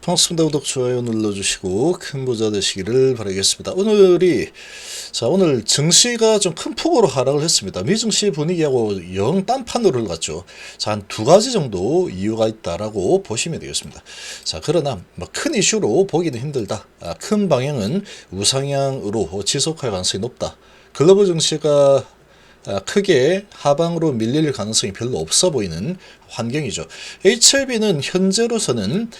반갑습니다. 구독, 좋아요 눌러주시고 큰 부자 되시기를 바라겠습니다. 오늘 증시가 좀 큰 폭으로 하락을 했습니다. 미증시 분위기하고 영 딴판으로 갔죠. 자, 한 두 가지 정도 이유가 있다라고 보시면 되겠습니다. 자, 그러나 큰 이슈로 보기는 힘들다. 큰 방향은 우상향으로 지속할 가능성이 높다. 글로벌 증시가 크게 하방으로 밀릴 가능성이 별로 없어 보이는 환경이죠. HLB는 현재로서는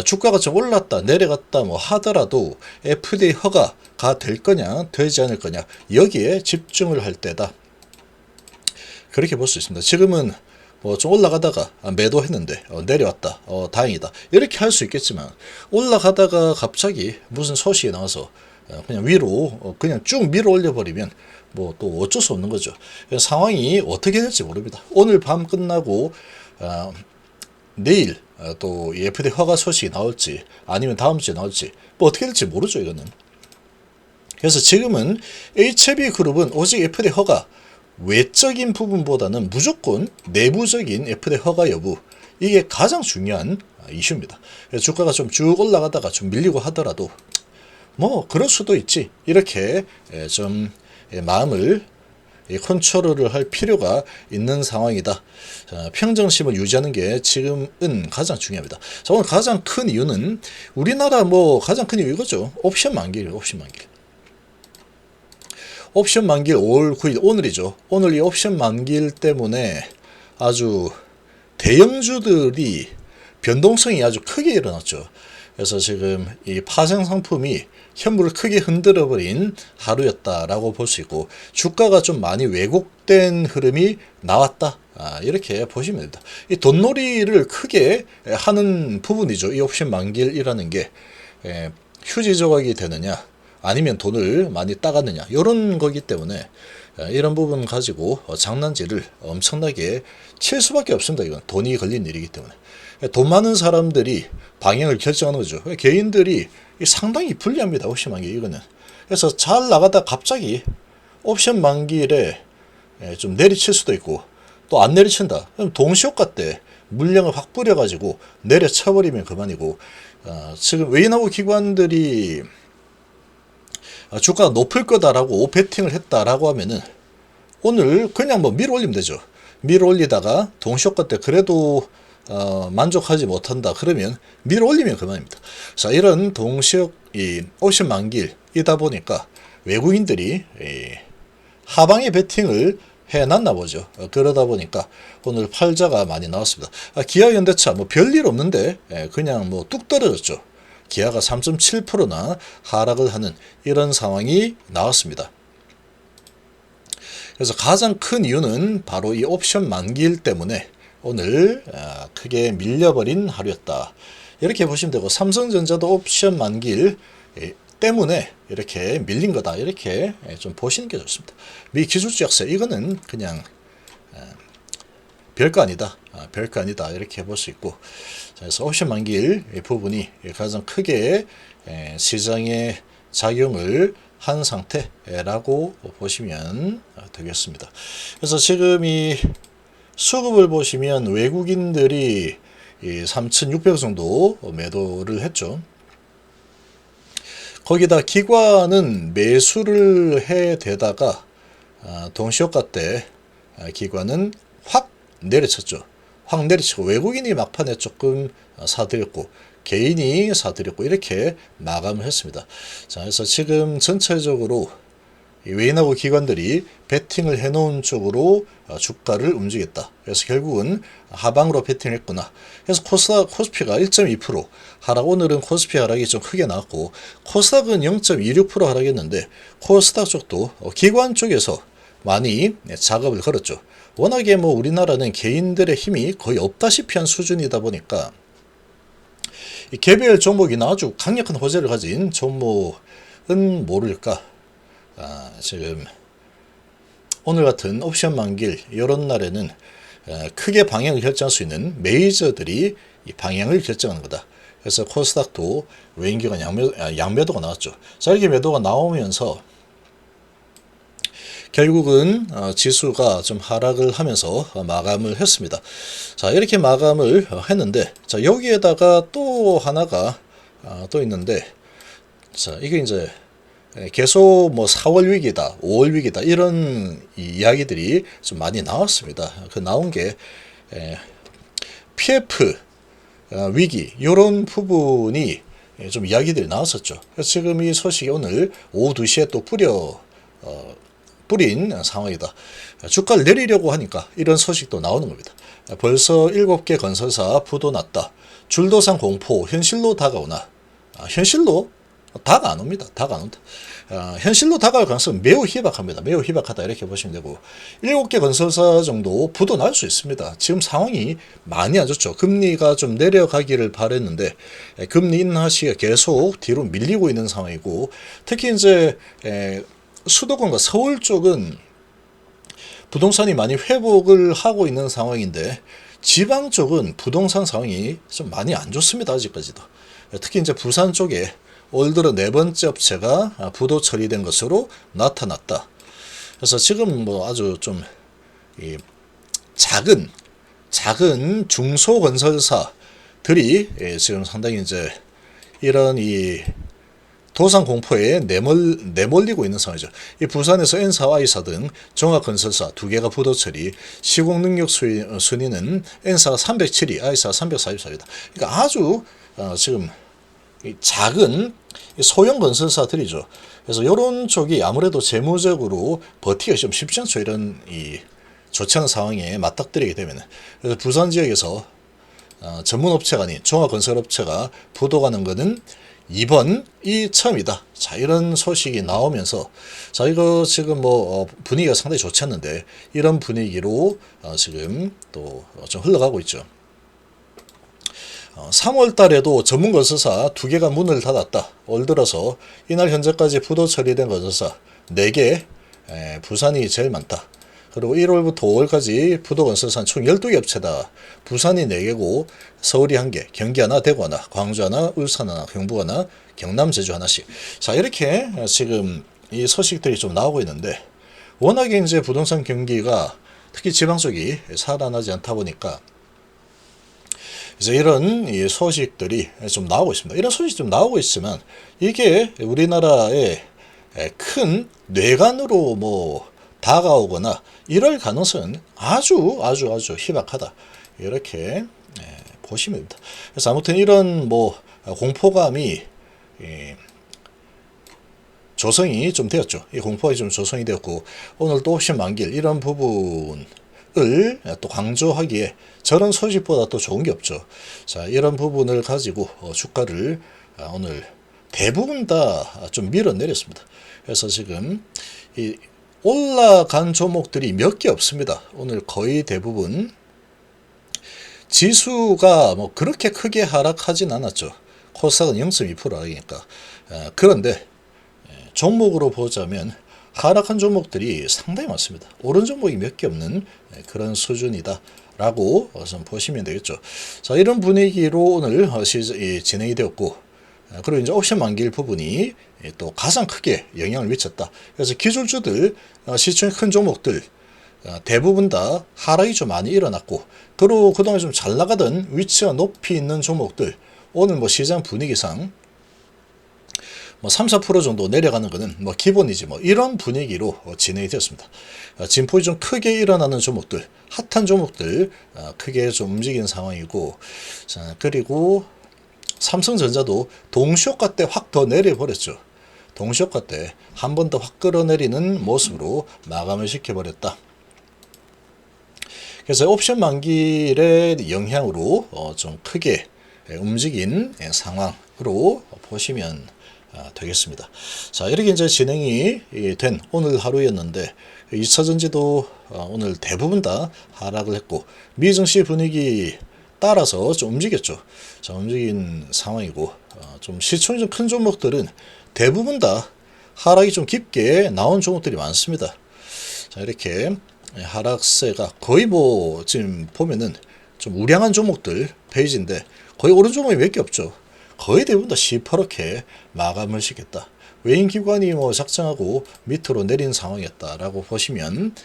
주가가 좀 올랐다 내려갔다 하더라도 FDA 허가가 될 거냐 되지 않을 거냐 여기에 집중을 할 때다. 그렇게 볼 수 있습니다. 지금은 좀 올라가다가 매도했는데 내려왔다 다행이다 이렇게 할 수 있겠지만, 올라가다가 갑자기 무슨 소식이 나와서 그냥 위로 그냥 쭉 밀어 올려버리면 또 어쩔 수 없는 거죠. 상황이 어떻게 될지 모릅니다. 오늘 밤 끝나고 내일 또 FDA 허가 소식이 나올지 아니면 다음 주에 나올지 어떻게 될지 모르죠, 이거는. 그래서 지금은 HLB 그룹은 오직 FDA 허가, 외적인 부분보다는 무조건 내부적인 FDA 허가 여부, 이게 가장 중요한 이슈입니다. 그래서 주가가 좀 쭉 올라가다가 좀 밀리고 하더라도 그럴 수도 있지, 이렇게 좀 마음을 컨트롤을 할 필요가 있는 상황이다. 평정심을 유지하는 게 지금은 가장 중요합니다. 자, 오늘 가장 큰 이유는 우리나라 가장 큰 이유 이거죠. 옵션 만기예요. 옵션 만기일 5월 9일 오늘이죠. 오늘 이 옵션 만기일 때문에 아주 대형주들이 변동성이 아주 크게 일어났죠. 그래서 지금 이 파생 상품이 현물을 크게 흔들어버린 하루였다라고 볼 수 있고, 주가가 좀 많이 왜곡된 흐름이 나왔다. 이렇게 보시면 됩니다. 이 돈놀이를 크게 하는 부분이죠. 이 옵션 만기일이라는 게 휴지 조각이 되느냐 아니면 돈을 많이 따갔느냐 이런 거기 때문에 이런 부분 가지고 장난질을 엄청나게 칠 수밖에 없습니다. 이건 돈이 걸린 일이기 때문에. 돈 많은 사람들이 방향을 결정하는 거죠. 개인들이 상당히 불리합니다. 옵션 만기 이거는. 그래서 잘 나가다 갑자기 옵션 만기일에 좀 내리칠 수도 있고 또 안 내리친다. 그럼 동시효과 때 물량을 확 뿌려가지고 내려쳐버리면 그만이고, 지금 외인하고 기관들이 주가가 높을 거다라고 베팅을 했다라고 하면은 오늘 그냥 밀어 올리면 되죠. 밀어 올리다가 동시효과 때 그래도 만족하지 못한다 그러면 밀어 올리면 그만입니다. 자, 이런 이 옵션 만기일이다 보니까 외국인들이 하방에 베팅을 해놨나 보죠. 그러다 보니까 오늘 팔자가 많이 나왔습니다. 기아 현대차 별일 없는데 그냥 뚝 떨어졌죠. 기아가 3.7%나 하락을 하는 이런 상황이 나왔습니다. 그래서 가장 큰 이유는 바로 이 옵션 만기일 때문에 오늘 크게 밀려버린 하루였다. 이렇게 보시면 되고, 삼성전자도 옵션 만기일 때문에 이렇게 밀린 거다. 이렇게 좀 보시는 게 좋습니다. 미 기술주 약세 이거는 그냥 별거 아니다. 이렇게 볼 수 있고, 그래서 옵션 만기일 부분이 가장 크게 시장에 작용을 한 상태라고 보시면 되겠습니다. 그래서 지금 이 수급을 보시면 외국인들이 3,600억 정도 매도를 했죠. 거기다 기관은 매수를 해대다가 동시효과 때 기관은 확 내려쳤죠. 확 내리치고 외국인이 막판에 조금 사들였고 개인이 사들였고 이렇게 마감을 했습니다. 자, 그래서 지금 전체적으로 외인하고 기관들이 베팅을 해놓은 쪽으로 주가를 움직였다. 그래서 결국은 하방으로 베팅을 했구나. 그래서 코스피가 1.2% 하락, 오늘은 코스피 하락이 좀 크게 나왔고, 코스닥은 0.26% 하락했는데 코스닥 쪽도 기관 쪽에서 많이 작업을 걸었죠. 워낙에 우리나라는 개인들의 힘이 거의 없다시피 한 수준이다 보니까 이 개별 종목이나 아주 강력한 호재를 가진 종목은 모를까. 지금 오늘 같은 옵션 만기일 이런 날에는 크게 방향을 결정할 수 있는 메이저들이 이 방향을 결정하는 거다. 그래서 코스닥도 외인기관 양매도가 나왔죠. 자, 이렇게 매도가 나오면서 결국은 지수가 좀 하락을 하면서 마감을 했습니다. 자, 이렇게 마감을 했는데, 자, 여기에다가 또 하나가 또 있는데, 자, 이게 이제 계속 뭐 4월 위기다, 5월 위기다 이런 이야기들이 좀 많이 나왔습니다. 그 나온 게 PF 위기 이런 부분이 좀 이야기들이 나왔었죠. 그래서 지금 이 소식이 오늘 오후 2시에 또 뿌린 상황이다. 주가를 내리려고 하니까 이런 소식도 나오는 겁니다. 벌써 7개 건설사 부도 났다. 줄도산 공포 현실로 다가오나. 현실로 다가 안 옵니다. 다가 안 온다. 현실로 다가올 가능성은 매우 희박합니다. 매우 희박하다 이렇게 보시면 되고 7개 건설사 정도 부도 날 수 있습니다. 지금 상황이 많이 안 좋죠. 금리가 좀 내려가기를 바랬는데 금리 인하 시기가 계속 뒤로 밀리고 있는 상황이고 특히 이제 수도권과 서울 쪽은 부동산이 많이 회복을 하고 있는 상황인데 지방 쪽은 부동산 상황이 좀 많이 안 좋습니다. 아직까지도. 특히 이제 부산 쪽에 올 들어 4번째 업체가 부도 처리된 것으로 나타났다. 그래서 지금 뭐 아주 좀 작은 중소건설사들이 지금 상당히 이제 이런 이 도산 공포에 내몰리고 있는 상황이죠. 이 부산에서 N사와 I사 등 종합건설사 2개가 부도 처리, 시공능력 순위는 N사가 307위, I사가 344위다. 그러니까 아주 지금 작은 소형 건설사들이죠. 그래서 이런 쪽이 아무래도 재무적으로 버티기가 좀 쉽지 않죠. 이런 좋지 않은 상황에 맞닥뜨리게 되면. 그래서 부산 지역에서 전문 업체가 아닌 종합 건설 업체가 부도가는 것은 이번이 처음이다. 자, 이런 소식이 나오면서 자, 이거 지금 뭐 분위기가 상당히 좋지 않는데 이런 분위기로 지금 또 좀 흘러가고 있죠. 3월 달에도 전문 건설사 2개가 문을 닫았다. 올 들어서 이날 현재까지 부도 처리된 건설사 4개, 부산이 제일 많다. 그리고 1월부터 5월까지 부도 건설사는 총 12개 업체다. 부산이 4개고 서울이 1개, 경기 하나, 대구 하나, 광주 하나, 울산 하나, 경북 하나, 경남, 제주 하나씩. 자, 이렇게 지금 이 소식들이 좀 나오고 있는데 워낙에 이제 부동산 경기가 특히 지방 쪽이 살아나지 않다 보니까 이제 이런 소식들이 좀 나오고 있습니다. 이런 소식이 좀 나오고 있지만 이게 우리나라의 큰 뇌관으로 뭐 다가오거나 이럴 가능성은 아주 희박하다. 이렇게 보시면 됩니다. 그래서 아무튼 이런 뭐 공포감이 조성이 좀 되었죠. 이 공포가 좀 조성이 되었고 오늘 또 옵션 만기일 이런 부분을 또 강조하기에 저런 소식보다 또 좋은 게 없죠. 자, 이런 부분을 가지고 주가를 오늘 대부분 다 좀 밀어내렸습니다. 그래서 지금 이 올라간 종목들이 몇 개 없습니다. 오늘 거의 대부분 지수가 뭐 그렇게 크게 하락하진 않았죠. 코스닥은 0.2% 하락이니까. 그런데 종목으로 보자면 하락한 종목들이 상당히 많습니다. 오른 종목이 몇 개 없는 그런 수준이다 라고 좀 보시면 되겠죠. 자, 이런 분위기로 오늘 진행이 되었고 그리고 이제 옵션 만기일 부분이 또 가장 크게 영향을 미쳤다. 그래서 기술주들 시총이 큰 종목들 대부분 다 하락이 좀 많이 일어났고 그리고 그동안 좀 잘 나가던 위치가 높이 있는 종목들 오늘 뭐 시장 분위기상 뭐 3, 4% 정도 내려가는 것은 뭐 기본이지 뭐 이런 분위기로 진행이 되었습니다. 진폭이 좀 크게 일어나는 종목들, 핫한 종목들 크게 좀 움직이는 상황이고 자, 그리고 삼성전자도 동시효과 때 확 더 내려버렸죠. 동시효과 때 한 번 더 확 끌어내리는 모습으로 마감을 시켜버렸다. 그래서 옵션 만기일의 영향으로 좀 크게 움직인 상황으로 보시면 되겠습니다. 자, 이렇게 이제 진행이 된 오늘 하루였는데 2차전지도 오늘 대부분 다 하락을 했고 미증시 분위기 따라서 좀 움직였죠. 자, 움직인 상황이고 좀 시총이 좀 큰 종목들은 대부분 다 하락이 좀 깊게 나온 종목들이 많습니다. 자, 이렇게 하락세가 거의 뭐 지금 보면은 좀 우량한 종목들 페이지인데 거의 오른 종목이 몇 개 없죠. 거의 대부분 다 시퍼렇게 마감을 시켰다. 외인기관이 뭐 작정하고 밑으로 내린 상황이었다라고 보시면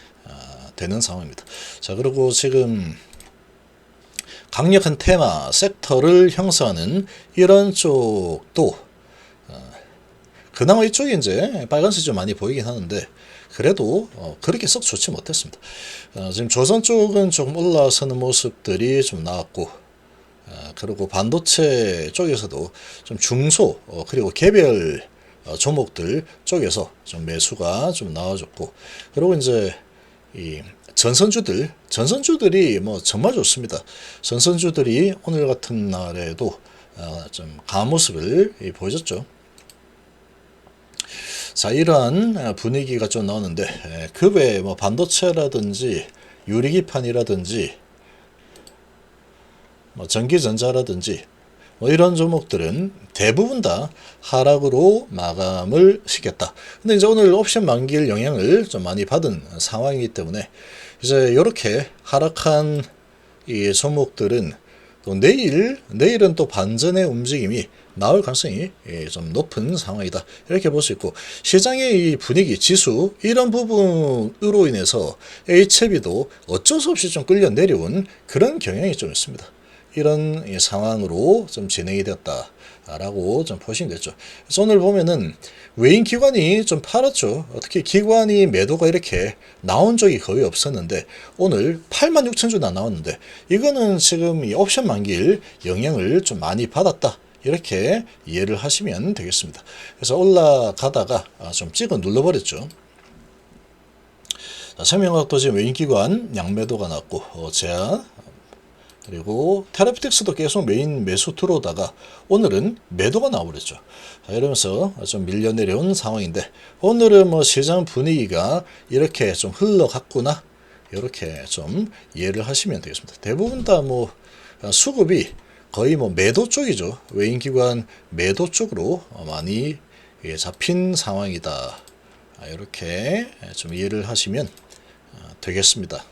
되는 상황입니다. 자, 그리고 지금 강력한 테마, 섹터를 형성하는 이런 쪽도 그나마 이쪽이 이제 빨간색이 좀 많이 보이긴 하는데 그래도 그렇게 썩 좋지 못했습니다. 지금 조선 쪽은 조금 올라서는 모습들이 좀 나왔고 그리고 반도체 쪽에서도 좀 중소 그리고 개별 종목들 쪽에서 좀 매수가 좀 나와줬고 그리고 이제 이 전선주들이 뭐 정말 좋습니다. 전선주들이 오늘 같은 날에도 좀 강한 모습을 보여줬죠. 자, 이러한 분위기가 좀 나오는데 그 외에 뭐 반도체라든지 유리기판이라든지 뭐 전기전자라든지 뭐 이런 종목들은 대부분 다 하락으로 마감을 시켰다. 근데 이제 오늘 옵션 만기일 영향을 좀 많이 받은 상황이기 때문에 이제 이렇게 하락한 이 종목들은 또 내일은 또 반전의 움직임이 나올 가능성이 좀 높은 상황이다. 이렇게 볼 수 있고 시장의 이 분위기, 지수 이런 부분으로 인해서 HLB도 어쩔 수 없이 좀 끌려 내려온 그런 경향이 좀 있습니다. 이런 상황으로 좀 진행이 되었다라고 좀 보시면 되죠. 그래서 오늘 보면은 외인 기관이 좀 팔았죠. 어떻게 기관이 매도가 이렇게 나온 적이 거의 없었는데 오늘 86,000주나 나왔는데 이거는 지금 이 옵션 만기일 영향을 좀 많이 받았다. 이렇게 이해를 하시면 되겠습니다. 그래서 올라가다가 좀 찍어 눌러버렸죠. 생명과학도 지금 외인기관 양매도가 났고 제한 그리고 테라피틱스도 계속 메인 매수 들어오다가 오늘은 매도가 나와버렸죠. 이러면서 좀 밀려 내려온 상황인데 오늘은 뭐 시장 분위기가 이렇게 좀 흘러갔구나 이렇게 좀 이해를 하시면 되겠습니다. 대부분 다 뭐 수급이 거의 뭐 매도 쪽이죠. 외인기관 매도 쪽으로 많이 잡힌 상황이다. 이렇게 좀 이해를 하시면 되겠습니다.